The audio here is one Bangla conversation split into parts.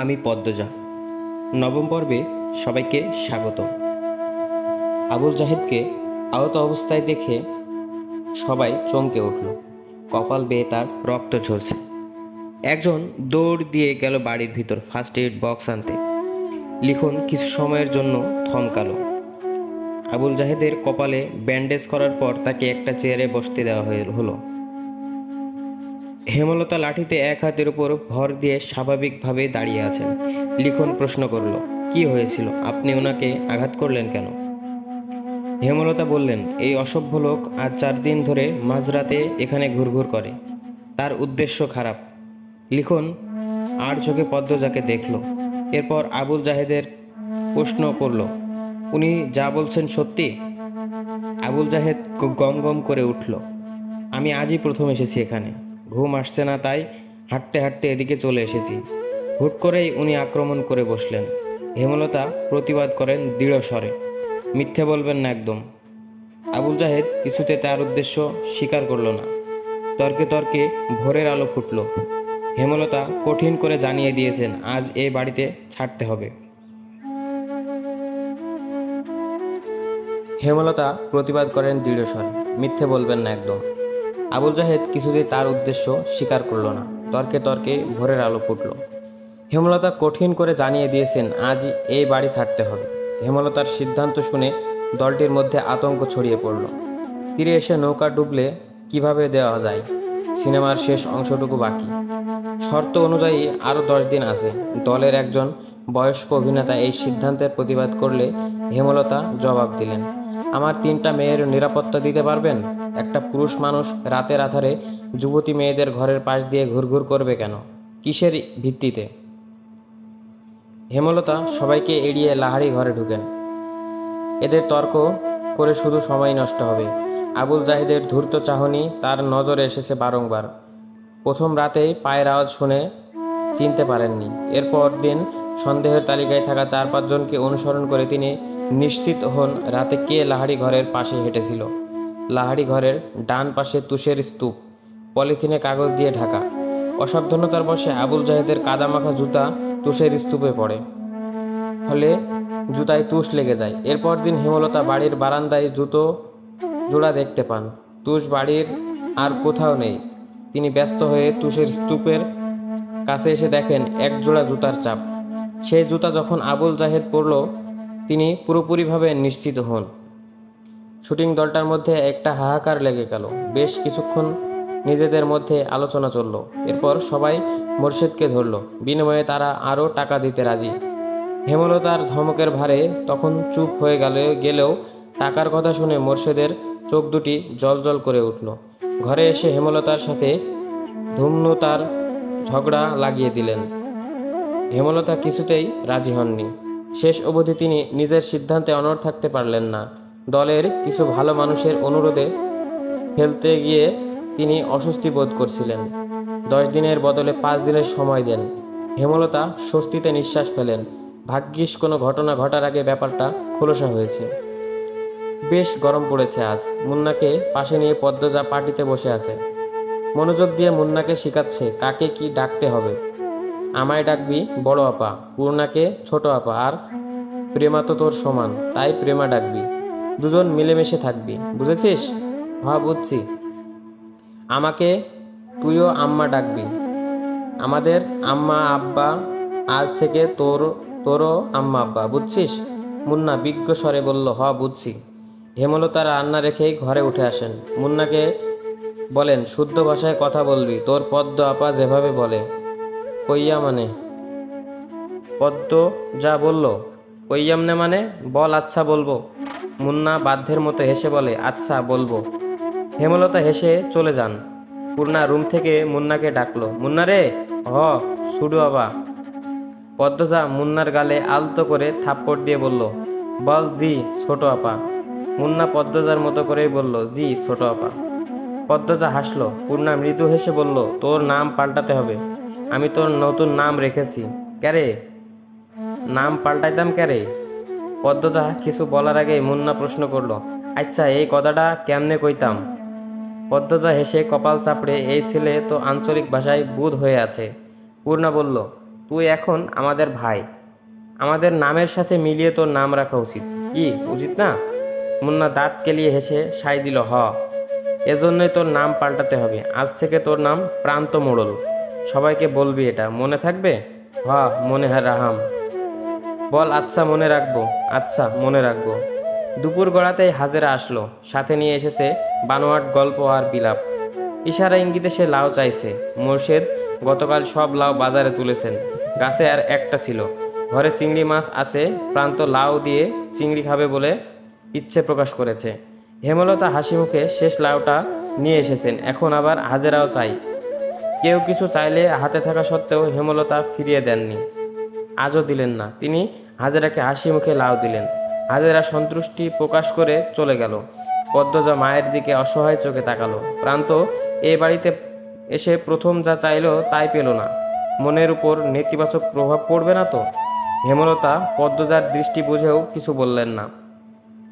আমি পদ্মজা। নবম পর্বে সবাইকে স্বাগত। আবুল জাহেদকে আহত অবস্থায় দেখে সবাই চমকে উঠল। কপাল বেয়ে তার রক্ত ঝরছে। একজন দৌড় দিয়ে গেল বাড়ির ভিতর ফার্স্ট এইড বক্স আনতে। লিখন কিছু সময়ের জন্য থমকালো। আবুল জাহেদের কপালে ব্যান্ডেজ করার পর তাকে একটা চেয়ারে বসতে দেওয়া হলো। হেমলতা লাঠিতে এক হাতের উপর ভর দিয়ে স্বাভাবিকভাবে দাঁড়িয়ে আছেন। লিখন প্রশ্ন করল, কি হয়েছিল? আপনি ওনাকে আঘাত করলেন কেন? হেমলতা বললেন, এই অসভ্য লোক আজ 4 দিন ধরে মাঝরাতে এখানে ঘুরঘুর করে। তার উদ্দেশ্য খারাপ। লিখন আর চোখে পদ্মজাকে দেখল। এরপর আবুল জাহেদের প্রশ্ন করল, উনি যা বলছেন সত্যি? আবুল জাহেদ গম গম করে উঠল, আমি আজই প্রথম এসেছি এখানে। ঘুম আসছে না, তাই হাঁটতে হাঁটতে এদিকে চলে এসেছি। হুট করেই উনি আক্রমণ করে বসলেন। হেমলতা প্রতিবাদ করেন দৃঢ় স্বরে, মিথ্যে বলবেন না একদম। আবুল জাহেদ কিছুতে তার উদ্দেশ্য স্বীকার করল না। তর্কে তর্কে ভোরের আলো ফুটল। হেমলতা কঠিন করে জানিয়ে দিয়েছেন আজ এই বাড়িতে ছাড়তে হবে। হেমলতা প্রতিবাদ করেন দৃঢ় স্বরে, মিথ্যে বলবেন না একদম। আবুল জাহেদ কিছুতেই তার উদ্দেশ্য স্বীকার করল না। তর্কে তর্কে ভোরের আলো ফুটল। হেমলতা কঠিন করে জানিয়ে দিয়েছেন আজ এই বাড়ি ছাড়তে হবে। হেমলতার সিদ্ধান্ত শুনে দলটির মধ্যে আতঙ্ক ছড়িয়ে পড়ল। তীরে এসে নৌকা ডুবলে কিভাবে দেওয়া যায়? সিনেমার শেষ অংশটুকু বাকি। শর্ত অনুযায়ী আরও 10 দিন আছে। দলের একজন বয়স্ক অভিনেতা এই সিদ্ধান্তের প্রতিবাদ করলে হেমলতা জবাব দিলেন, আমার 3টা মেয়ের নিরাপত্তা দিতে পারবেন? একটা পুরুষ মানুষ রাতের আধারে যুবতী মেয়েদের ঘরের পাশ দিয়ে ঘুরঘুর করবে কেন? কিসের ভিত্তিতে? হেমলতা সবাইকে এড়িয়ে লাহারি ঘরে ঢুকেন। এদের তর্ক করে শুধু সময় নষ্ট হবে। আবুল জাহেদের ধূর্ত চাহনি তার নজরে এসেছে বারংবার। প্রথম রাতেই পায়ের আওয়াজ শুনে চিনতে পারেননি। এরপর দিন সন্দেহের তালিকায় থাকা 4-5 জনকে অনুসরণ করে তিনি নিশ্চিত হন রাতে কে লাহারি ঘরের পাশে হেঁটেছিল। লাহারি ঘরের ডান পাশে তুষের স্তূপ, পলিথিনে কাগজ দিয়ে ঢাকা। অসাবধানতার বশে আবুল জাহেদের কাদামাখা জুতা তুষের স্তূপে পড়ে, ফলে জুতায় তুষ লেগে যায়। এরপর দিন হেমলতা বাড়ির বারান্দায় জুতো জোড়া দেখতে পান। তুষ বাড়ির আর কোথাও নেই। তিনি ব্যস্ত হয়ে তুষের স্তূপের কাছে এসে দেখেন এক জোড়া জুতার চাপ। সেই জুতা যখন আবুল জাহেদ পরল, তিনি পুরোপুরিভাবে নিশ্চিত হন। শুটিং দলটার মধ্যে একটা হাহাকার লেগে গেল। বেশ কিছুক্ষণ নিজেদের মধ্যে আলোচনা চলল। এরপর সবাই মোর্শেদকে ধরল। বিনিময়ে তারা আরও টাকা দিতে রাজি। হেমলতার ধমকের ভারে তখন চুপ হয়ে গেলেও টাকার কথা শুনে মোর্শেদের চোখ দুটি জল করে উঠল। ঘরে এসে হেমলতার সাথে ধুমনু তার ঝগড়া লাগিয়ে দিলেন। হেমলতা কিছুতেই রাজি হননি। শেষ অবধি তিনি নিজের সিদ্ধান্তে অনড় থাকতে পারলেন না। দলের কিছু ভালো মানুষের অনুরোধে ফেলতে গিয়ে তিনি অস্বস্তি বোধ করছিলেন। 10 দিনের বদলে 5 দিনের সময় দেন। হেমলতা স্বস্তিতে নিঃশ্বাস ফেলেন। ভাগ্যিস কোনো ঘটনা ঘটার আগে ব্যাপারটা খোলসা হয়েছে। বেশ গরম পড়েছে আজ। মুন্নাকে পাশে নিয়ে পদ্মজা পার্টিতে বসে আছে। মনোযোগ দিয়ে মুন্নাকে শেখাচ্ছে কাকে কি ডাকতে হবে। আমায় ডাকবি বড় আপা, পূর্ণাকে ছোট আপা, আর প্রেমা তো তোর সমান, তাই প্রেমা ডাকবি। দুজন মিলেমিশে থাকবি, বুঝেছিস? হ্যাঁ বুঝছি। আমাকে তুইও আম্মা ডাকবি। আমাদের আম্মা আব্বা, আজ থেকে তোরও আম্মা আব্বা, বুঝছিস? মুন্না বিজ্ঞ স্বরে বলল, হ বুঝছি। হেমলতা রান্না রেখেই ঘরে উঠে আসেন। মুন্নাকে বলেন, শুদ্ধ ভাষায় কথা বলবি, তোর পদ্ম আপা যেভাবে বলে। কইয়া মানে? পদ্ম যা বলল। কইয়ামনে মানে? বল। আচ্ছা বলবো। মুন্না বাধ্যের মতো হেসে বলে, আচ্ছা বলবো। হেমলতা হেসে চলে যান। পূর্ণা রুম থেকে মুন্নাকে ডাকলো, মুন্না রে। হ ছুডু বাবা। পদ্মজা মুন্নার গালে আলতো করে থাপ্পড় দিয়ে বলল, বল জি ছোট আপা। মুন্না পদ্মজার মতো করেই বলল, জি ছোট আপা। পদ্মজা হাসলো। পূর্ণা মৃদু হেসে বলল, তোর নাম পাল্টাতে হবে। আমি তোর নতুন নাম রেখেছি। ক্যারে? নাম পাল্টাইতাম ক্যারে? পদ্মজা কিছু বলার আগেই মুন্না প্রশ্ন করল, আচ্ছা এই কথাটা কেমনে কইতাম? পদ্মজা হেসে কপাল চাপড়ে, এই ছেলে তো আঞ্চলিক ভাষায় বুঁদ হয়ে আছে। পূর্ণা বলল, তুই এখন আমাদের ভাই, আমাদের নামের সাথে মিলিয়ে তোর নাম রাখা উচিত। কি উচিত না? মুন্না দাঁত কেলিয়ে হেসে সায় দিল, এজন্যই তোর নাম পাল্টাতে হবে। আজ থেকে তোর নাম প্রান্ত মোড়ল। সবাইকে বলবি, এটা মনে থাকবে? মনে রাহাম। বল, আচ্ছা মনে রাখবো। আচ্ছা মনে রাখবো। দুপুর গড়াতেই হাজেরা আসলো, সাথে নিয়ে এসেছে বানোয়াট গল্প আর বিলাপ। ইশারা ইঙ্গিতে সে লাউ চাইছে। মোর্শেদ গতকাল সব লাউ বাজারে তুলেছেন, গাছে আর একটা ছিল। ঘরে চিংড়ি মাছ আছে, প্রান্ত লাউ দিয়ে চিংড়ি খাবে বলে ইচ্ছে প্রকাশ করেছে। হেমলতা হাসি মুখে শেষ লাউটা নিয়ে এসেছেন, এখন আবার হাজেরাও চাই। কেউ কিছু চাইলে হাতে থাকা সত্ত্বেও হেমলতা ফিরিয়ে দেননি, আজও দিলেন না। তিনি হাজেরাকে হাসি মুখে লাউ দিলেন। হাজেরা সন্তুষ্টি প্রকাশ করে চলে গেল। পদ্মজা মায়ের দিকে অসহায় চোখে তাকালো। প্রান্ত এই বাড়িতে এসে প্রথম যা চাইলো তাই পেল না। মনের উপর নেতিবাচক প্রভাব পড়বে না তো? হেমলতা পদ্মজার দৃষ্টি বুঝেও কিছু বললেন না।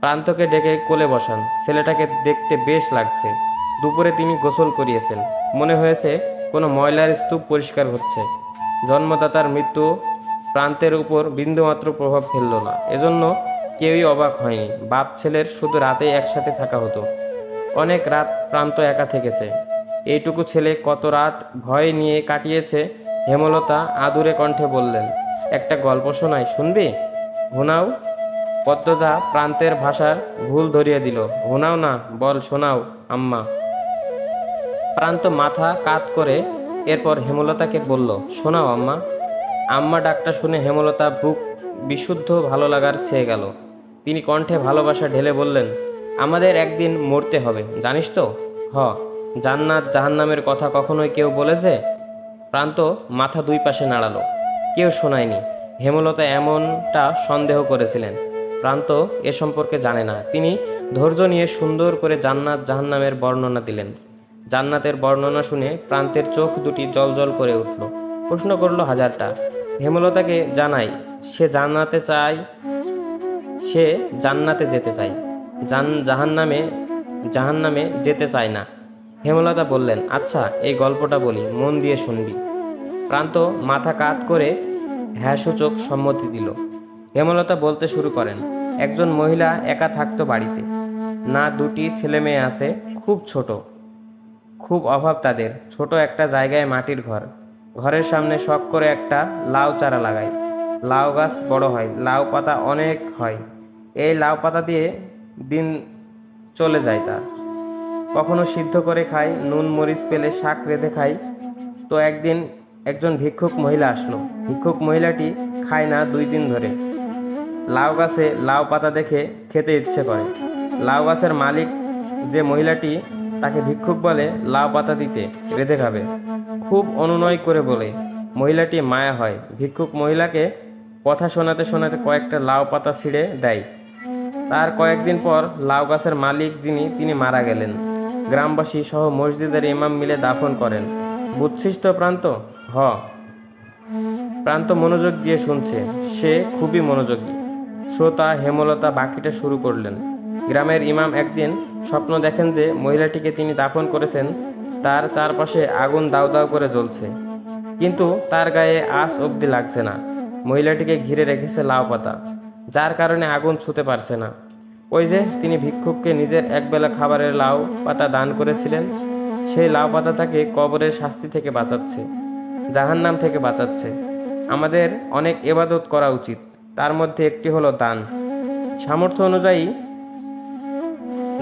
প্রান্তকে ডেকে কোলে বসান। ছেলেটাকে দেখতে বেশ লাগছে। দুপুরে তিনি গোসল করিয়েছেন, মনে হয়েছে কোনো ময়লার স্তূপ পরিষ্কার হচ্ছে। জন্মদাতার মৃত্যু প্রান্তের উপর বিন্দুমাত্র প্রভাব ফেলল না, এজন্য কেউই অবাক হয়নি। বাপ ছেলের শুধু রাতেই একসাথে থাকা হতো। অনেক রাত প্রান্ত একা থেকেছে। এইটুকু ছেলে কত রাত ভয় নিয়ে কাটিয়েছে। হেমলতা আদুরে কণ্ঠে বললেন, একটা গল্প শোনাই, শুনবি? হুনাও। পদ্মজা প্রান্তের ভাষার ভুল ধরিয়ে দিল। হুনাও না, বল শোনাও আম্মা। প্রান্ত মাথা কাত করে এরপর হেমলতাকে বলল, শোনাও আম্মা। আম্মা ডাকটা শুনে হেমলতা বুক বিশুদ্ধ ভালো লাগার ছেয়ে গেল। তিনি কণ্ঠে ভালোবাসা ঢেলে বললেন, আমাদের একদিন মরতে হবে, জানিস তো? জান্নাত জাহান্নামের কথা কখনোই কেউ বলেছে? প্রান্ত মাথা দুই পাশে নাড়ালো। কেউ শোনায়নি। হেমলতা এমনটা সন্দেহ করেছিলেন। প্রান্ত এ সম্পর্কে জানে না। তিনি ধৈর্য নিয়ে সুন্দর করে জান্নাত জাহান্নামের বর্ণনা দিলেন। জান্নাতের বর্ণনা শুনে প্রান্তের চোখ দুটি জলজল করে উঠল। প্রশ্ন করল হাজারটা। হেমলতাকে জানাই, সে জান্নাতে যেতে চায়, জাহান্নামে যেতে চায় না। হেমলতা বললেন, আচ্ছা এই গল্পটা বলি, মন দিয়ে শুনবি। প্রান্ত মাথা কাত করে হ্যাঁ সূচক সম্মতি দিল। হেমলতা বলতে শুরু করেন, একজন মহিলা একা থাকতো বাড়িতে। না দুটি ছেলে মেয়ে আছে, খুব ছোট, খুব অভাব তাদের। ছোট একটা জায়গায় মাটির ঘর। ঘরের সামনে শখ করে একটা লাউ চারা লাগায়। লাউ গাছ বড় হয়, লাউ পাতা অনেক হয়। এই লাউ পাতা দিয়ে দিন চলে যায় তার। কখনো সিদ্ধ করে খায়, নুন মরিচ পেলে শাক রেঁধে খায়। তো একদিন একজন ভিক্ষুক মহিলা আসলো। ভিক্ষুক মহিলাটি খায় না 2 দিন ধরে। লাউ গাছে লাউ পাতা দেখে খেতে ইচ্ছে করে। লাউ গাছের মালিক যে মহিলাটি, তাকে ভিক্ষুক বলে লাউ পাতা দিতে, রেঁধে খাবে। খুব অনুনয় করে বলে। মহিলাটি মায়া হয়। ভিক্ষুক মহিলাকে কথা শোনাতে শোনাতে কয়েকটা লাউ পাতা ছিঁড়ে দেয়। তার কয়েকদিন পর লাউ গাছের মালিক তিনি মারা গেলেন। গ্রামবাসী সহ মসজিদের ইমাম মিলে দাফন করেন। বুঝছিস তো প্রান্ত? প্রান্ত মনোযোগ দিয়ে শুনছে। সে খুবই মনোযোগী। শ্রোতা হেমলতা বাকিটা শুরু করলেন। গ্রামের ইমাম একদিন স্বপ্ন দেখেন যে মহিলাটিকে তিনি দাফন করেছেন তার চারপাশে আগুন দাউ দাউ করে জ্বলছে, কিন্তু তার গায়ে আঁচ অবধি লাগছে না। মহিলাটিকে ঘিরে রেখেছে লাউ পাতা, যার কারণে আগুন ছুঁতে পারছে না। ওই যে তিনি ভিক্ষুককে নিজের একবেলা খাবারের লাউ পাতা দান করেছিলেন, সেই লাউ পাতা তাকে কবরের শাস্তি থেকে বাঁচাচ্ছে, জাহান্নাম থেকে বাঁচাচ্ছে। আমাদের অনেক ইবাদত করা উচিত, তার মধ্যে একটি হলো দান। সামর্থ্য অনুযায়ী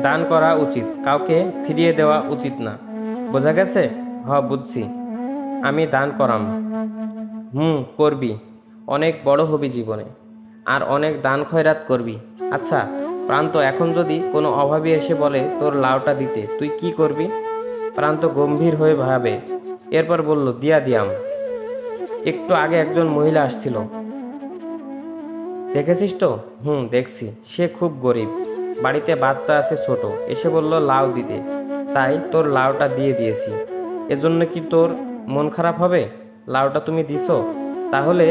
দান করা উচিত, কাউকে ফিরিয়ে দেওয়া উচিত না। বোঝা গেছে? বুঝছি। আমি দান করাম। করবি, অনেক বড় হবি জীবনে, আর অনেক দান খয়রাত করবি। আচ্ছা প্রান্ত, এখন যদি কোনো অভাবী এসে বলে তোর লাউটা দিতে, তুই কি করবি? প্রান্ত গম্ভীর হয়ে ভাবে, এরপর বলল, দিয়াম। একটু আগে একজন মহিলা আসছিল, দেখেছিস তো? দেখছি। সে খুব গরিব, বাড়িতে বাচ্চা আছে ছোট। এসে বলল লাউ দিতে, তাই তোর লাউটা দিয়ে দিয়েছি। এজন্য কি তোর মন খারাপ হবে? লাউটা তুমি দিছো, তাহলে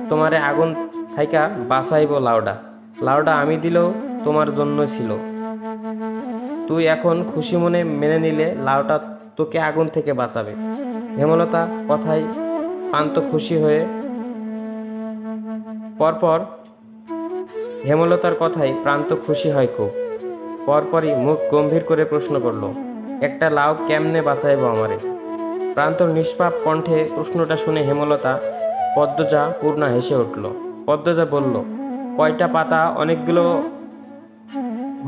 তোমারে আগুন থাইকা বাঁচাইব। লাউটা আমি দিলেও তোমার জন্য ছিল। তুই এখন খুশি মনে মেনে নিলে লাউটা তোকে আগুন থেকে বাঁচাবে। হেমলতা কথায় প্রান্ত খুশি হয়ে পরপর হেমলতার কথায় প্রান্ত খুশি হয় খুব। পরপরই মুখ গম্ভীর করে প্রশ্ন করল, একটা লাউ কেমনে বাঁচাইব আমারে? প্রান্তর নিষ্পাপ কণ্ঠে প্রশ্নটা শুনে হেমলতা, পদ্মজা, পূর্ণা হেসে উঠল। পদ্মজা বলল, কয়টা পাতা অনেকগুলো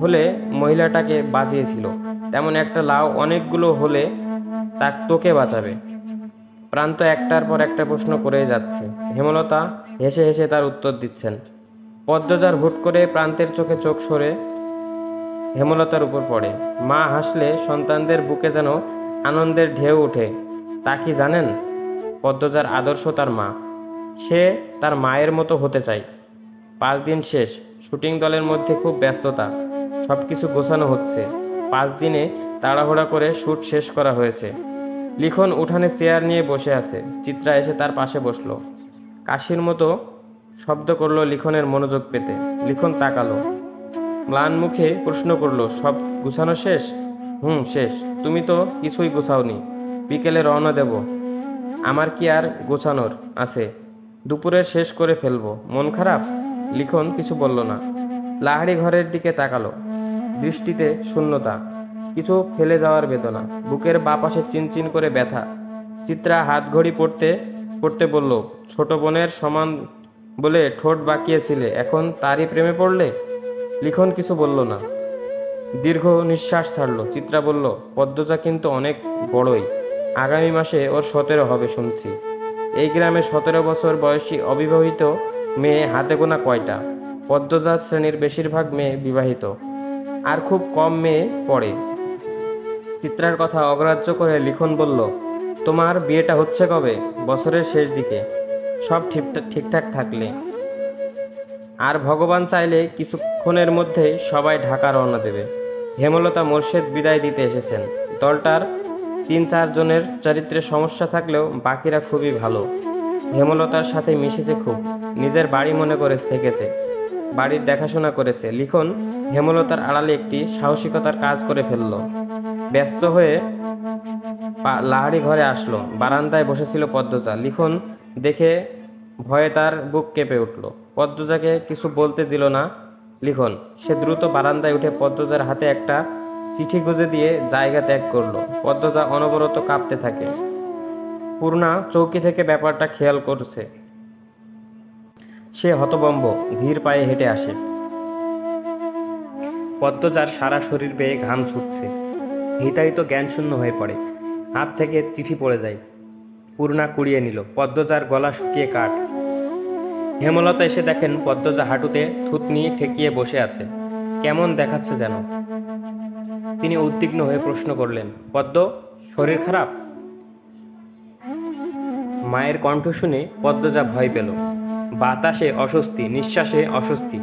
হলে মহিলাটাকে বাঁচিয়েছিল, তেমন একটা লাউ অনেকগুলো হলে তোকে বাঁচাবে। প্রান্ত একটার পর একটা প্রশ্ন করেই যাচ্ছে। হেমলতা হেসে হেসে তার উত্তর দিচ্ছেন। পদ্মজার হুট করে প্রান্তের চোখে চোখ সরে হেমলতার উপর পড়ে। মা হাসলে সন্তানদের বুকে যেন আনন্দের ঢেউ ওঠে। তা কি জানেন? পদ্মজার আদর্শ তার মা। সে তার মায়ের মতো হতে চায়। 5 দিন শেষ। শুটিং দলের মধ্যে খুব ব্যস্ততা। সব কিছু গোছানো হচ্ছে। 5 দিনে তাড়াহুড়া করে শ্যুট শেষ করা হয়েছে। লিখন উঠানে চেয়ার নিয়ে বসে আছে। চিত্রা এসে তার পাশে বসলো। কাশির মতো শব্দ করলো লিখনের মনোযোগ পেতে। লিখন তাকালো। ম্লান মুখে প্রশ্ন করলো, সব গুছানো শেষ? শেষ। তুমি তো কিছুই গুছাওনি। বিকেলে রওনা দেব। আমার কি আর গোছানোর আছে? দুপুরে শেষ করে ফেলবো। মন খারাপ? লিখন কিছু বলল না। লাহারি ঘরের দিকে তাকালো। দৃষ্টিতে শূন্যতা, কিছু ফেলে যাওয়ার বেদনা। বুকের বাঁ পাশে চিনচিন করে ব্যথা। চিত্রা হাত ঘড়ি পড়তে পড়তে বলল, ছোট বোনের সমান বলে ঠোঁট বাঁকিয়েছিলে, এখন তারই প্রেমে পড়লে? লিখন কিছু বলল না। দীর্ঘ নিঃশ্বাস ছাড়ল। চিত্রা বলল, পদ্মজা কিন্তু অনেক বড়ই। আগামী মাসে ওর 17 হবে শুনছি। এই গ্রামে 17 বছর বয়সী অবিবাহিত মেয়ে হাতে গোনা কয়টা? পদ্মজার শ্রেণীর বেশিরভাগ মেয়ে বিবাহিত, আর খুব কম মেয়ে পড়ে। চিত্রার কথা অগ্রাহ্য করে লিখন বলল, তোমার বিয়েটা হচ্ছে কবে? বছরের শেষ দিকে, সব ঠিকঠাক থাকলে। আর ভগবান চাইলে কিছুক্ষণের মধ্যেই সবাই ঢাকা রওনা দেবে। হেমলতা মোর্শেদ বিদায় দিতে এসেছেন। দলটার 3-4 জনের চরিত্রে সমস্যা থাকলেও বাকিরা খুবই ভালো। হেমলতার সাথে মিশেছে খুব। নিজের বাড়ি মনে করে থেকেছে। বাড়ির দেখাশোনা করেছে। লিখন হেমলতার আড়ালে একটি সাহসিকতার কাজ করে ফেলল। ব্যস্ত হয়ে লাহারি ঘরে আসলো। বারান্দায় বসেছিল পদ্মজা। লিখন দেখে ভয়ে তার বুক কেঁপে উঠল। পদ্মজাকে কিছু বলতে দিল না লিখন। সে দ্রুত বারান্দায় উঠে পদ্মজার হাতে একটা চিঠি গুজে দিয়ে জায়গা ত্যাগ করলো। পদ্মজা অনবরত কাঁপতে থাকে। পূর্ণা চৌকি থেকে ব্যাপারটা খেয়াল করছে। সে হতভম্ব, ধীর পায়ে হেঁটে আসে। পদ্মজার সারা শরীর বেয়ে ঘাম ছুটছে। হিতাহিত জ্ঞানশূন্য হয়ে পড়ে। হাত থেকে চিঠি পড়ে যায়। পূর্ণা কুড়িয়ে নিল। পদ্মজার গলা শুকিয়ে কাঠ। হেমলতা এসে দেখেন পদ্মজা হাঁটুতে থুতনি ঠেকিয়ে বসে আছে। কেমন দেখাচ্ছে যেন। তিনি উদ্বিগ্ন হয়ে প্রশ্ন করলেন, পদ্ম, শরীর খারাপ? মায়ের কণ্ঠ শুনে পদ্মজা ভয় পেল। বাতাসে অস্বস্তি, নিঃশ্বাসে অস্বস্তি।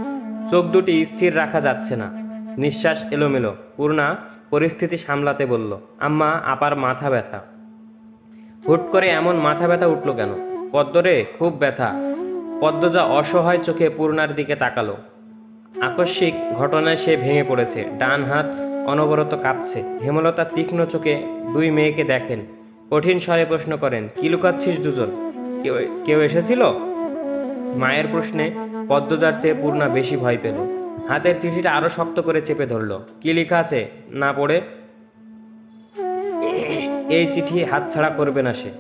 চোখ দুটি স্থির রাখা যাচ্ছে না। নিঃশ্বাস এলোমেলো। পূর্ণা পরিস্থিতি সামলাতে বলল, আম্মা, আপার মাথা ব্যথা। হুট করে এমন মাথা ব্যথা উঠল কেন? পদ্মরে, খুব ব্যথা। পদ্মজা অসহায় চোখে পূর্ণার দিকে তাকালো। আকস্মিক ঘটনায় সে ভেঙে পড়েছে। ডান হাত অনবরত কাঁপছে। হেমলতা তীক্ষ্ণ চোখে 2 মেয়েকে দেখেন। কঠিন স্বরে প্রশ্ন করেন, কি লুকাচ্ছিস দুজন? কেউ এসেছিল? মায়ের প্রশ্নে পদ্মজার চেয়ে পূর্ণা বেশি ভয় পেল। হাতের চিঠিটা আরো শক্ত করে চেপে ধরল। কি লেখা আছে না পড়ে? এই চিঠি হাতছাড়া করবে না সে।